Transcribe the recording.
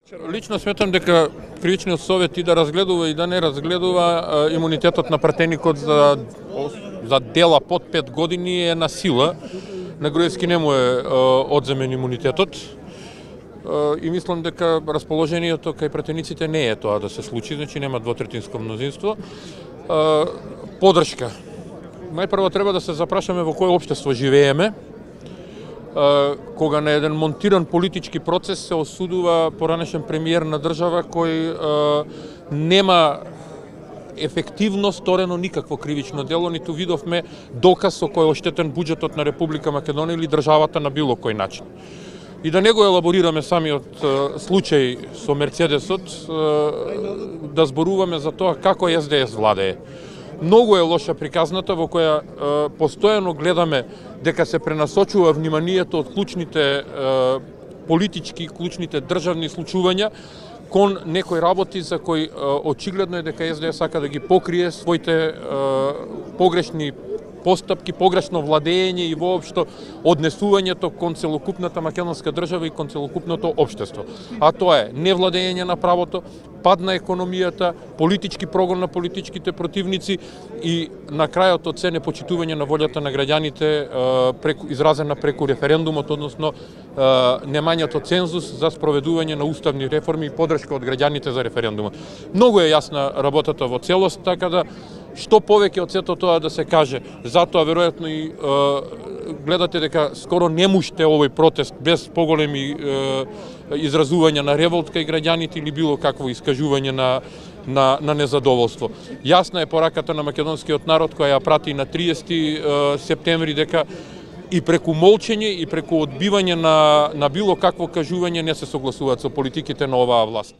Лично сметам дека кривичниот совет и да разгледува и да не разгледува имунитетот на пратеникот за дела под 5 години е на сила. На Груевски не му е одземен имунитетот. И мислам дека расположението кај пратениците не е тоа да се случи, значи нема двотретинско мнозинство. Подршка. Најпрво треба да се запрашаме во кое општество живееме, кога на еден монтиран политички процес се осудува поранешен премиер на држава кој нема ефективно сторено никакво кривично дело, ниту видовме доказ со кој е оштетен буџетот на Република Македонија или државата на било кој начин. И да не го елаборираме самиот случај со Мерцедесот, да зборуваме за тоа како СДС владее. Многу е лоша приказната во која постојано гледаме дека се пренасочува вниманието од клучните политички, клучните државни случувања кон некои работи за кои очигледно е дека СДС сака да ги покрие своите погрешни постапки, погрешно владење и воопшто однесувањето кон целокупната македонска држава и кон целокупното општество. А тоа е невладење на правото, пад на економијата, политички прогон на политичките противници и на крајот од се непочитување на волјата на граѓаните изразена преку референдумот, односно немањето цензус за спроведување на уставни реформи и подршка од граѓаните за референдумот. Многу е јасна работата во целост, така да што повеќе од сето тоа да се каже. Затоа веројатно и гледате дека скоро не муште овој протест без поголеми изразувања на револт кај граѓаните или било какво искажување на незадоволство. Јасна е пораката на македонскиот народ која ја прати на 30 септември дека и преку молчење и преку одбивање на било какво кажување не се согласуваат со политиките на оваа власт.